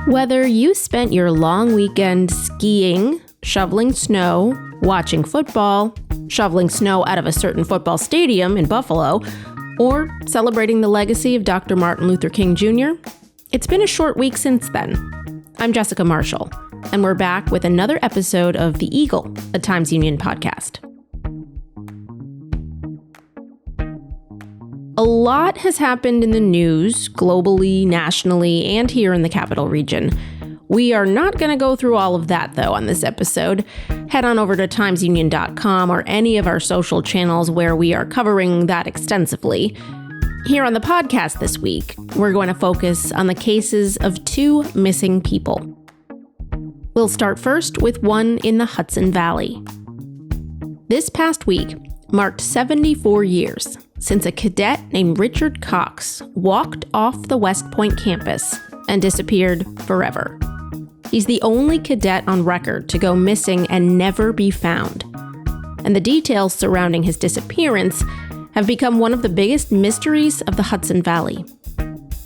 Whether you spent your long weekend skiing, shoveling snow, watching football, shoveling snow out of a certain football stadium in Buffalo, or celebrating the legacy of Dr. Martin Luther King Jr., it's been a short week since then. I'm Jessica Marshall, and we're back with another episode of The Eagle, a Times Union podcast. A lot has happened in the news, globally, nationally, and here in the Capital Region. We are not going to go through all of that, though, on this episode. Head on over to timesunion.com or any of our social channels where we are covering that extensively. Here on the podcast this week, we're going to focus on the cases of two missing people. We'll start first with one in the Hudson Valley. This past week marked 74 years since a cadet named Richard Cox walked off the West Point campus and disappeared forever. He's the only cadet on record to go missing and never be found. And the details surrounding his disappearance have become one of the biggest mysteries of the Hudson Valley.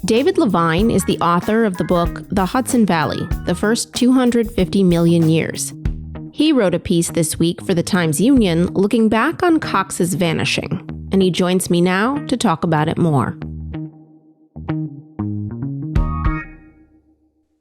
David Levine is the author of the book The Hudson Valley, The First 250 Million Years. He wrote a piece this week for the Times Union looking back on Cox's vanishing, and he joins me now to talk about it more.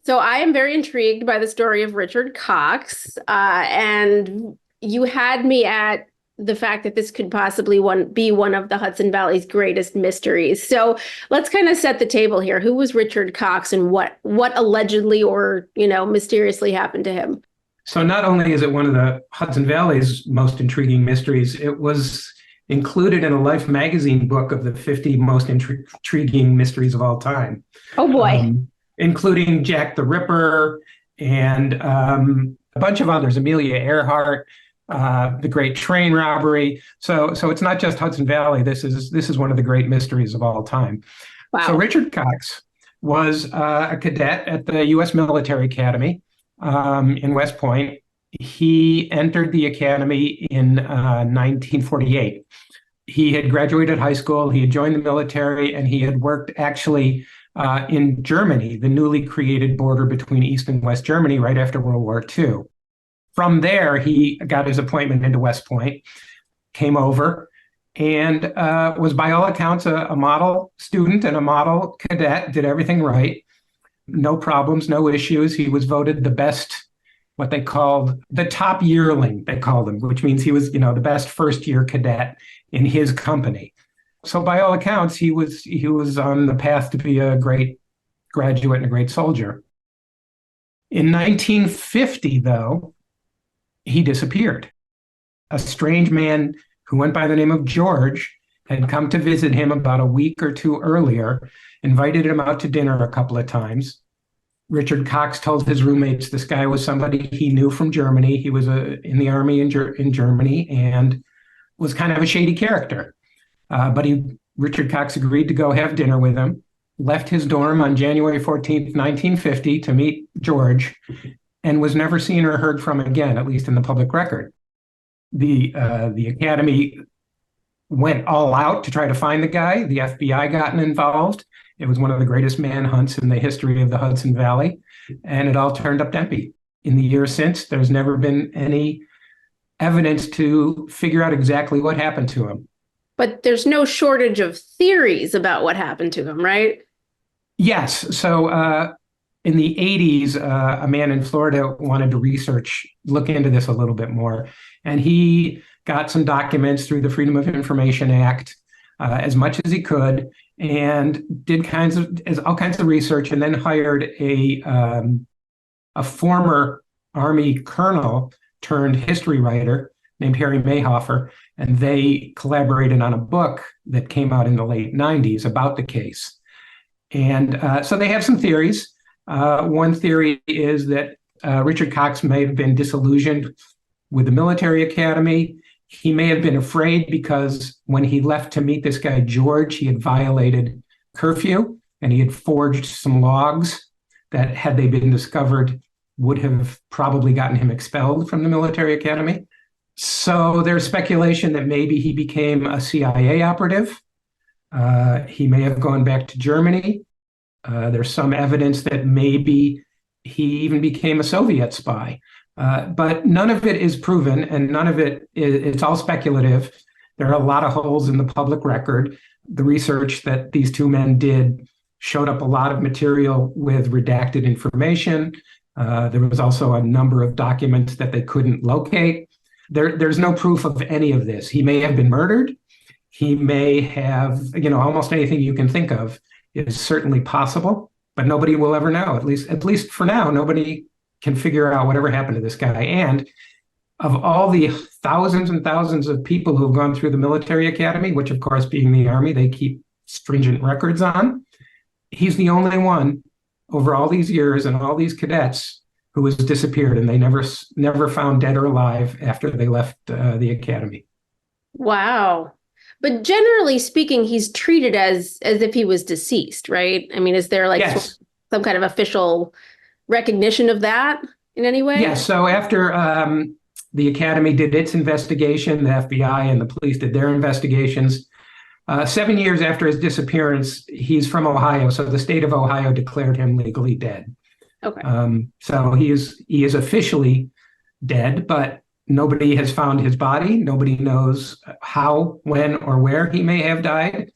So I am very intrigued by the story of Richard Cox, and you had me at the fact that this could possibly be one of the Hudson Valley's greatest mysteries. So let's kind of set the table here. Who was Richard Cox, and what allegedly or mysteriously happened to him? So not only is it one of the Hudson Valley's most intriguing mysteries, it was included in a Life magazine book of the 50 most intriguing mysteries of all time. Oh boy. Including Jack the Ripper and a bunch of others, Amelia Earhart, the Great Train Robbery. So it's not just Hudson Valley. This is one of the great mysteries of all time. Wow. So Richard Cox was a cadet at the U.S. Military Academy in West Point. He entered the academy in 1948. He had graduated high school, he had joined the military, and he had worked actually in Germany, the newly created border between East and West Germany right after World War II. From there, he got his appointment into West Point, came over, and was by all accounts a model student and a model cadet, did everything right. No problems, no issues. He was voted the best, what they called the top yearling, they called him, which means he was, the best first-year cadet in his company. So by all accounts, he was on the path to be a great graduate and a great soldier. In 1950, though, he disappeared. A strange man who went by the name of George had come to visit him about a week or two earlier, invited him out to dinner a couple of times. Richard Cox told his roommates this guy was somebody he knew from Germany. He was in the army in Germany and was kind of a shady character. But Richard Cox agreed to go have dinner with him, left his dorm on January 14th, 1950 to meet George, and was never seen or heard from again, at least in the public record. The academy went all out to try to find the guy. The FBI got involved. It was one of the greatest manhunts in the history of the Hudson Valley, and it all turned up empty. In the years since, there's never been any evidence to figure out exactly what happened to him. But there's no shortage of theories about what happened to him, right? Yes. So in the 80s, a man in Florida wanted to look into this a little bit more. And he got some documents through the Freedom of Information Act, as much as he could, and did all kinds of research, and then hired a former Army colonel turned history writer named Harry Mayhofer, and they collaborated on a book that came out in the late 90s about the case. And so they have some theories. One theory is that Richard Cox may have been disillusioned with the military academy. He may have been afraid because when he left to meet this guy, George, he had violated curfew and he had forged some logs that, had they been discovered, would have probably gotten him expelled from the military academy. So there's speculation that maybe he became a CIA operative. He may have gone back to Germany. There's some evidence that maybe he even became a Soviet spy. But none of it is proven, and none of it's all speculative. There are a lot of holes in the public record. The research that these two men did showed up a lot of material with redacted information. There was also a number of documents that they couldn't locate. There's no proof of any of this. He may have been murdered. He may have, almost anything you can think of is certainly possible, but nobody will ever know. At least for now, nobody can figure out whatever happened to this guy. And of all the thousands and thousands of people who have gone through the military academy, which of course, being the Army, they keep stringent records on, he's the only one over all these years and all these cadets who has disappeared, and they never found dead or alive after they left the academy. Wow. But generally speaking, he's treated as if he was deceased, right? I mean, is there Yes. some kind of official recognition of that in any way? Yes. So after the academy did its investigation, the FBI and the police did their investigations. 7 years after his disappearance, he's from Ohio, so the state of Ohio declared him legally dead. Okay. So he is officially dead, but nobody has found his body. Nobody knows how, when, or where he may have died.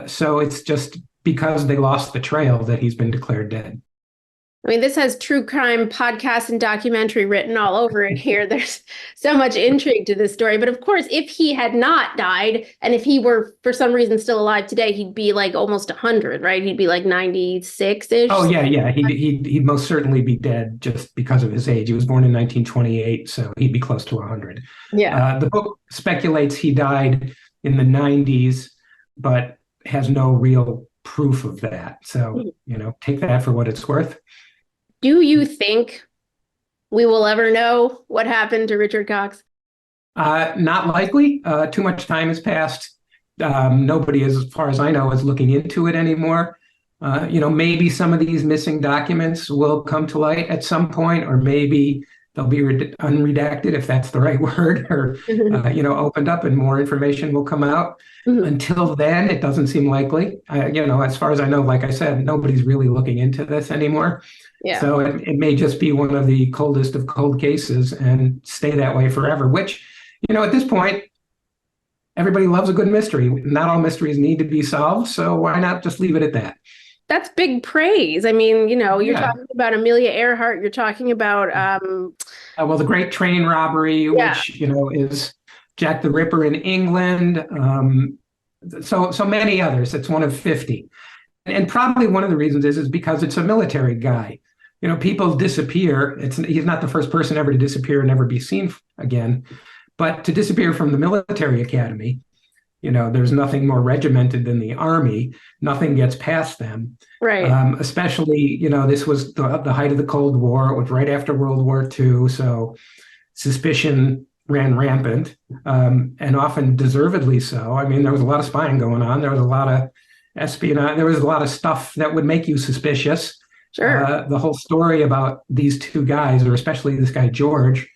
So it's just because they lost the trail that he's been declared dead. I mean, this has true crime podcast and documentary written all over it here. There's so much intrigue to this story. But of course, if he had not died, and if he were for some reason still alive today, he'd be like almost 100, right? He'd be like 96-ish. Oh, yeah. He'd most certainly be dead just because of his age. He was born in 1928, so he'd be close to 100. Yeah. The book speculates he died in the 90s, but has no real proof of that. So, take that for what it's worth. Do you think we will ever know what happened to Richard Cox? Not likely. Too much time has passed. Nobody, as far as I know, is looking into it anymore. Maybe some of these missing documents will come to light at some point, or maybe they'll be unredacted, if that's the right word, or opened up and more information will come out. Mm-hmm. Until then, it doesn't seem likely. As far as I know, like I said, nobody's really looking into this anymore. Yeah. So it may just be one of the coldest of cold cases and stay that way forever, which, at this point, everybody loves a good mystery. Not all mysteries need to be solved, so why not just leave it at that? That's big praise. I mean, you're talking about Amelia Earhart. You're talking about... the Great Train Robbery, which, is Jack the Ripper in England. So many others. It's one of 50. And probably one of the reasons is because it's a military guy. People disappear. He's not the first person ever to disappear and never be seen again. But to disappear from the military academy, there's nothing more regimented than the Army. Nothing gets past them. Right. Especially, this was the height of the Cold War. It was right after World War II. So suspicion ran rampant, and often deservedly so. I mean, there was a lot of spying going on. There was a lot of espionage. There was a lot of stuff that would make you suspicious. Sure. The whole story about these two guys, or especially this guy, George,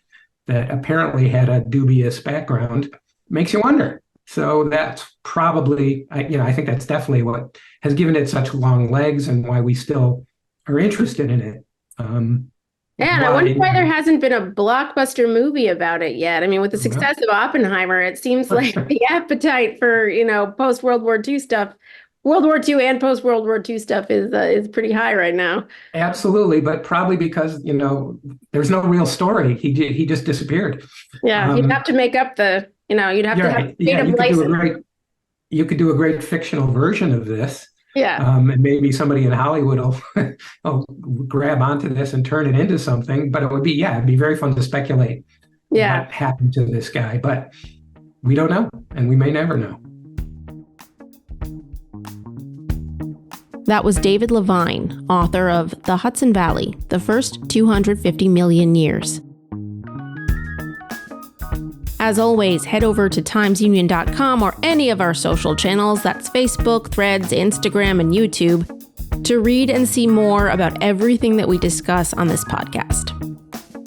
that apparently had a dubious background, makes you wonder. So that's probably, I think that's definitely what has given it such long legs and why we still are interested in it. And I wonder why there hasn't been a blockbuster movie about it yet. I mean, with the success of Oppenheimer, it seems like the appetite for, post-World War II stuff, World War II and post-World War II stuff is pretty high right now. Absolutely, but probably because, there's no real story. He just disappeared. Yeah, you'd have to make up the, you'd have to have license. You could do a great fictional version of this. Yeah. And maybe somebody in Hollywood will grab onto this and turn it into something. But it'd be very fun to speculate what happened to this guy. But we don't know, and we may never know. That was David Levine, author of The Hudson Valley, The First 250 Million Years. As always, head over to timesunion.com or any of our social channels, that's Facebook, Threads, Instagram, and YouTube, to read and see more about everything that we discuss on this podcast.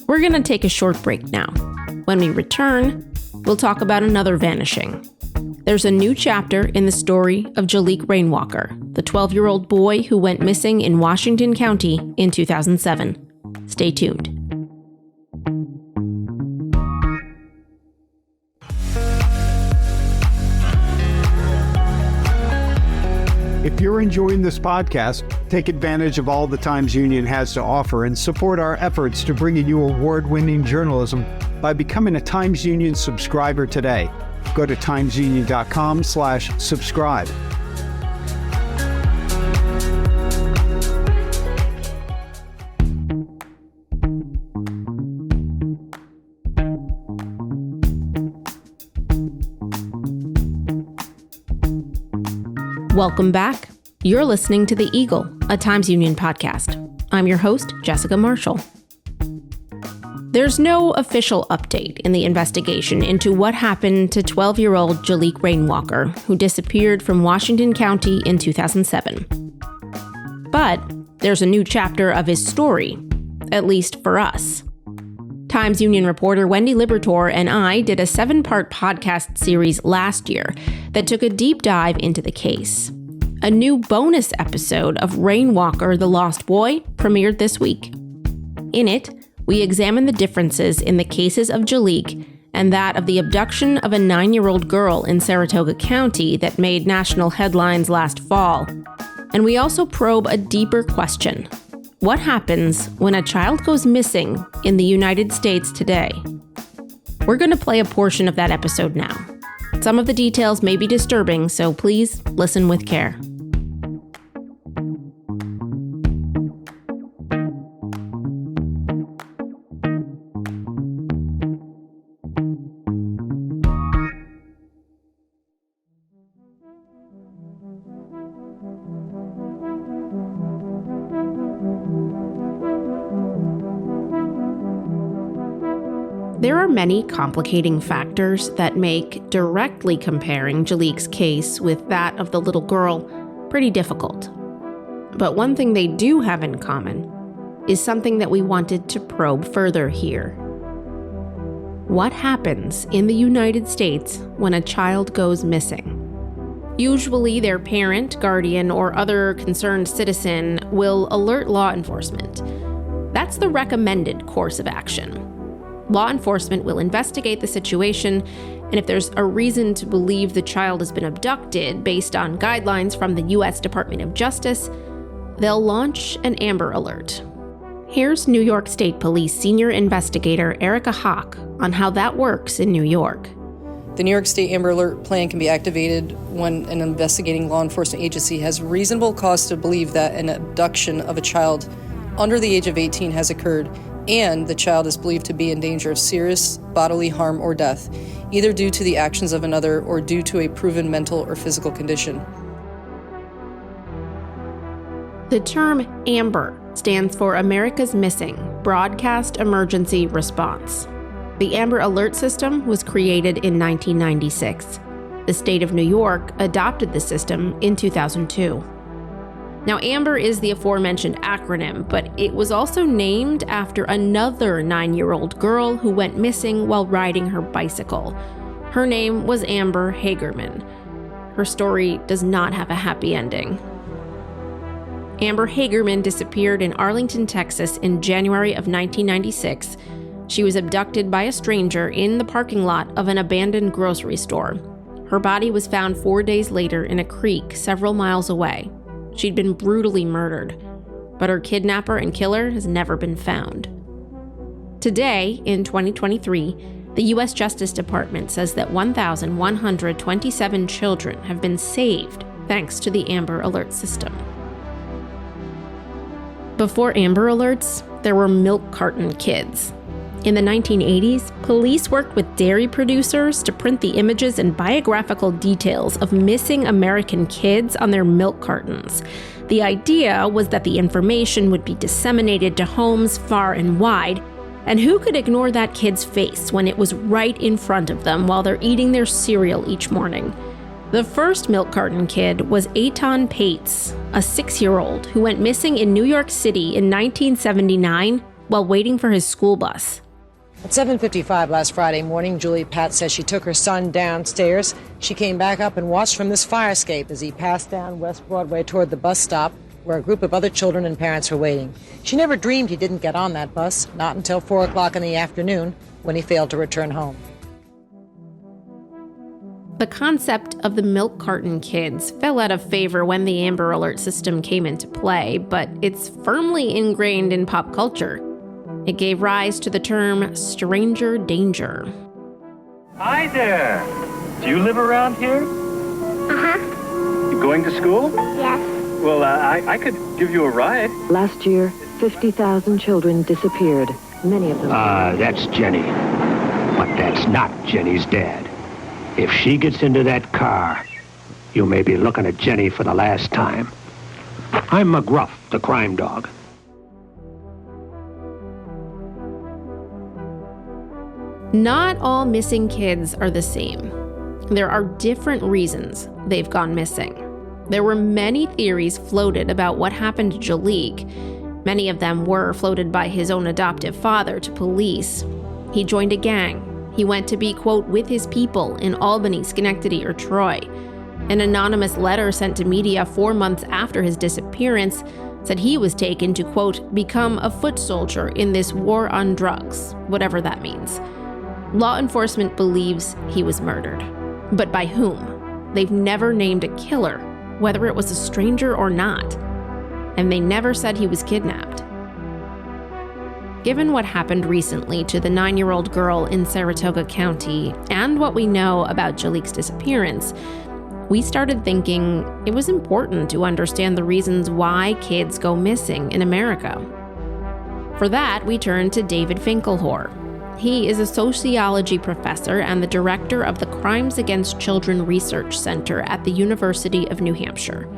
We're going to take a short break now. When we return, we'll talk about another vanishing. There's a new chapter in the story of Jaliek Rainwalker, the 12-year-old boy who went missing in Washington County in 2007. Stay tuned. If you're enjoying this podcast, take advantage of all the Times Union has to offer and support our efforts to bring you award-winning journalism by becoming a Times Union subscriber today. Go to timesunion.com/subscribe. Welcome back. You're listening to The Eagle, a Times Union podcast. I'm your host, Jessica Marshall. There's no official update in the investigation into what happened to 12-year-old Jaliek Rainwalker, who disappeared from Washington County in 2007. But there's a new chapter of his story, at least for us. Times Union reporter Wendy Liberatore and I did a 7-part podcast series last year that took a deep dive into the case. A new bonus episode of Rainwalker, the Lost Boy premiered this week. In it, we examine the differences in the cases of Jaliek and that of the abduction of a 9-year-old girl in Saratoga County that made national headlines last fall. And we also probe a deeper question. What happens when a child goes missing in the United States today? We're going to play a portion of that episode now. Some of the details may be disturbing, so please listen with care. There are many complicating factors that make directly comparing Jaliek's case with that of the little girl pretty difficult. But one thing they do have in common is something that we wanted to probe further here. What happens in the United States when a child goes missing? Usually their parent, guardian, or other concerned citizen will alert law enforcement. That's the recommended course of action. Law enforcement will investigate the situation, and if there's a reason to believe the child has been abducted based on guidelines from the U.S. Department of Justice, they'll launch an Amber Alert. Here's New York State Police Senior Investigator Erica Hawk on how that works in New York. The New York State Amber Alert plan can be activated when an investigating law enforcement agency has reasonable cause to believe that an abduction of a child under the age of 18 has occurred and the child is believed to be in danger of serious bodily harm or death, either due to the actions of another or due to a proven mental or physical condition. The term AMBER stands for America's Missing Broadcast Emergency Response. The Amber Alert system was created in 1996. The state of New York adopted the system in 2002. Now, AMBER is the aforementioned acronym, but it was also named after another 9-year-old girl who went missing while riding her bicycle. Her name was Amber Hagerman. Her story does not have a happy ending. Amber Hagerman disappeared in Arlington, Texas in January of 1996. She was abducted by a stranger in the parking lot of an abandoned grocery store. Her body was found 4 days later in a creek several miles away. She'd been brutally murdered, but her kidnapper and killer has never been found. Today, in 2023, the U.S. Justice Department says that 1,127 children have been saved thanks to the Amber Alert system. Before Amber Alerts, there were milk carton kids. In the 1980s, police worked with dairy producers to print the images and biographical details of missing American kids on their milk cartons. The idea was that the information would be disseminated to homes far and wide, and who could ignore that kid's face when it was right in front of them while they're eating their cereal each morning? The first milk carton kid was Eitan Pates, a 6-year-old who went missing in New York City in 1979 while waiting for his school bus. At 7:55 last Friday morning, Julie Pat says she took her son downstairs. She came back up and watched from this fire escape as he passed down West Broadway toward the bus stop, where a group of other children and parents were waiting. She never dreamed he didn't get on that bus, not until 4 o'clock in the afternoon, when he failed to return home. The concept of the milk carton kids fell out of favor when the Amber Alert system came into play, but it's firmly ingrained in pop culture. It gave rise to the term stranger danger. Hi there. Do you live around here? Uh-huh. You going to school? Yes. Well, I could give you a ride. Last year, 50,000 children disappeared. Many of them. That's Jenny. But that's not Jenny's dad. If she gets into that car, you may be looking at Jenny for the last time. I'm McGruff, the crime dog. Not all missing kids are the same. There are different reasons they've gone missing. There were many theories floated about what happened to Jaliek. Many of them were floated by his own adoptive father to police. He joined a gang. He went to be, quote, with his people in Albany, Schenectady, or Troy. An anonymous letter sent to media 4 months after his disappearance said he was taken to, quote, become a foot soldier in this war on drugs, whatever that means. Law enforcement believes he was murdered. But by whom? They've never named a killer, whether it was a stranger or not. And they never said he was kidnapped. Given what happened recently to the 9-year-old girl in Saratoga County and what we know about Jaliek's disappearance, we started thinking it was important to understand the reasons why kids go missing in America. For that, we turned to David Finkelhor. He is a sociology professor and the director of the Crimes Against Children Research Center at the University of New Hampshire.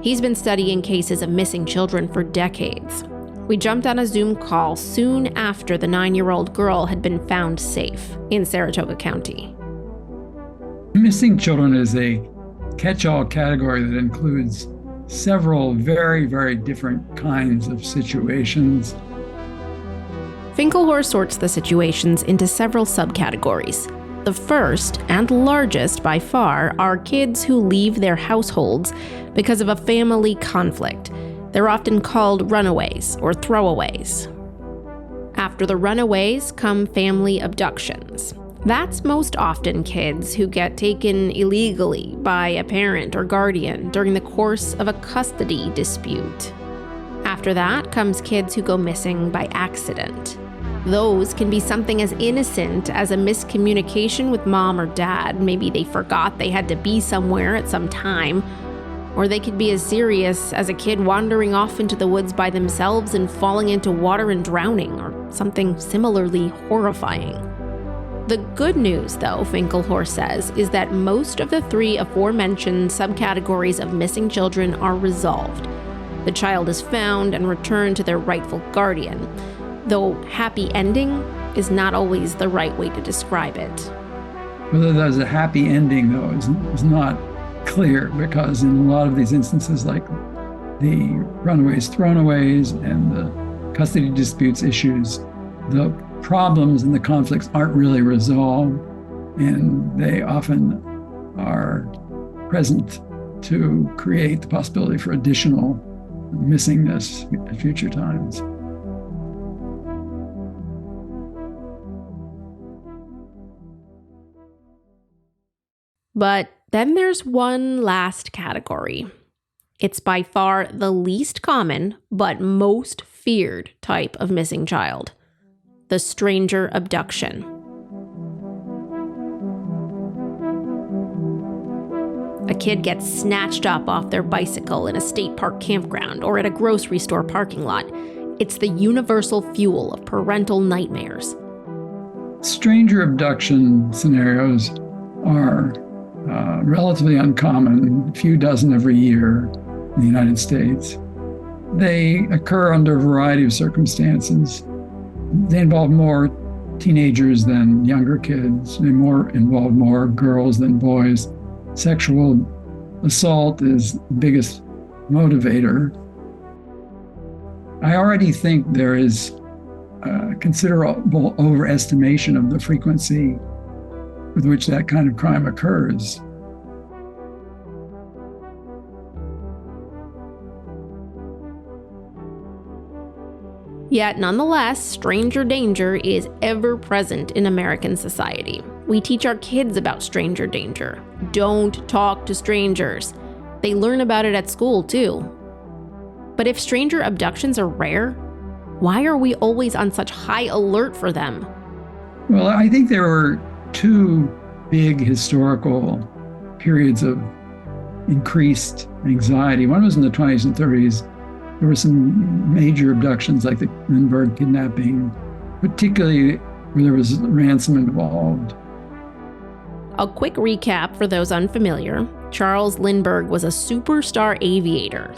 He's been studying cases of missing children for decades. We jumped on a Zoom call soon after the 9-year-old girl had been found safe in Saratoga County. Missing children is a catch-all category that includes several very, very different kinds of situations. Finkelhor sorts the situations into several subcategories. The first, and largest by far, are kids who leave their households because of a family conflict. They're often called runaways or throwaways. After the runaways come family abductions. That's most often kids who get taken illegally by a parent or guardian during the course of a custody dispute. After that comes kids who go missing by accident. Those can be something as innocent as a miscommunication with mom or dad. Maybe they forgot they had to be somewhere at some time. Or they could be as serious as a kid wandering off into the woods by themselves and falling into water and drowning, or something similarly horrifying. The good news, though, Finkelhor says, is that most of the 3 aforementioned subcategories of missing children are resolved. The child is found and returned to their rightful guardian, though happy ending is not always the right way to describe it. Whether there's a happy ending, though, is not clear, because in a lot of these instances, like the runaways, throwaways, and the custody disputes issues, the problems and the conflicts aren't really resolved, and they often are present to create the possibility for additional missingness at future times. But then there's one last category. It's by far the least common, but most feared type of missing child: the stranger abduction. A kid gets snatched up off their bicycle in a state park campground or at a grocery store parking lot. It's the universal fuel of parental nightmares. Stranger abduction scenarios are relatively uncommon, a few dozen every year in the United States. They occur under a variety of circumstances. They involve more teenagers than younger kids. They involve more girls than boys. Sexual assault is the biggest motivator. I already think there is considerable overestimation of the frequency with which that kind of crime occurs. Yet, nonetheless, stranger danger is ever present in American society. We teach our kids about stranger danger. Don't talk to strangers. They learn about it at school, too. But if stranger abductions are rare, why are we always on such high alert for them? Well, I think there were two big historical periods of increased anxiety. One was in the 20s and 30s. There were some major abductions like the Lindbergh kidnapping, particularly where there was ransom involved. A quick recap for those unfamiliar. Charles Lindbergh was a superstar aviator,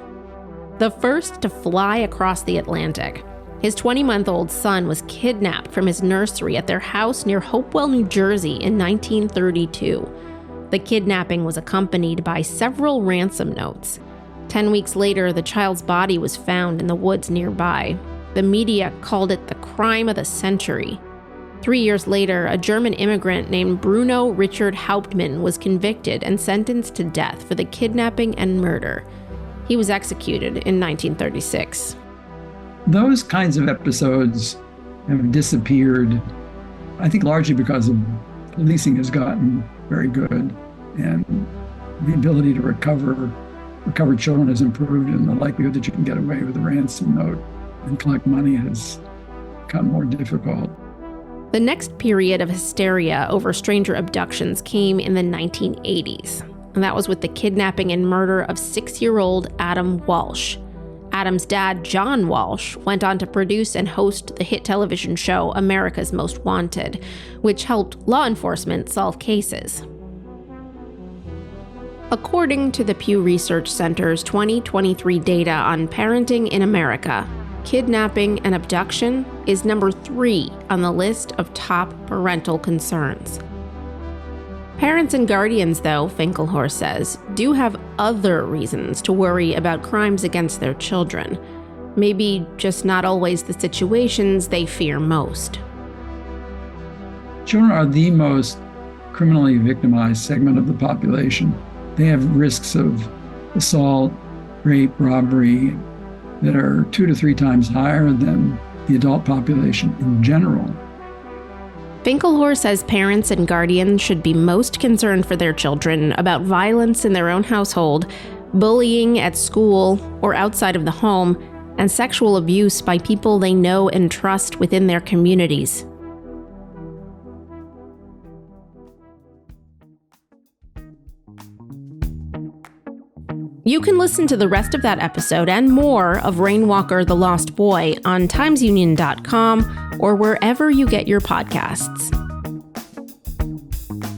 the first to fly across the Atlantic. His 20-month-old son was kidnapped from his nursery at their house near Hopewell, New Jersey in 1932. The kidnapping was accompanied by several ransom notes. 10 weeks later, the child's body was found in the woods nearby. The media called it the crime of the century. 3 years later, a German immigrant named Bruno Richard Hauptmann was convicted and sentenced to death for the kidnapping and murder. He was executed in 1936. Those kinds of episodes have disappeared, I think largely because policing has gotten very good and the ability to recover children has improved, and the likelihood that you can get away with a ransom note and collect money has become more difficult. The next period of hysteria over stranger abductions came in the 1980s, and that was with the kidnapping and murder of 6-year-old Adam Walsh. Adam's dad, John Walsh, went on to produce and host the hit television show America's Most Wanted, which helped law enforcement solve cases. According to the Pew Research Center's 2023 data on parenting in America, kidnapping and abduction is number 3 on the list of top parental concerns. Parents and guardians, though, Finkelhorst says, do have other reasons to worry about crimes against their children. Maybe just not always the situations they fear most. Children are the most criminally victimized segment of the population. They have risks of assault, rape, robbery that are 2 to 3 times higher than the adult population in general. Finkelhorst says parents and guardians should be most concerned for their children about violence in their own household, bullying at school or outside of the home, and sexual abuse by people they know and trust within their communities. You can listen to the rest of that episode and more of Rainwalker the Lost Boy on timesunion.com or wherever you get your podcasts.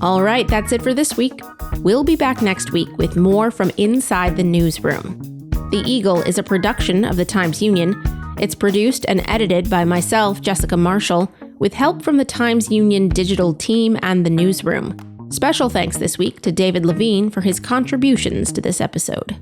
All right, that's it for this week. We'll be back next week with more from inside the newsroom. The Eagle is a production of the Times-Union. It's produced and edited by myself, Jessica Marshall, with help from the Times-Union digital team and the newsroom. Special thanks this week to David Levine for his contributions to this episode.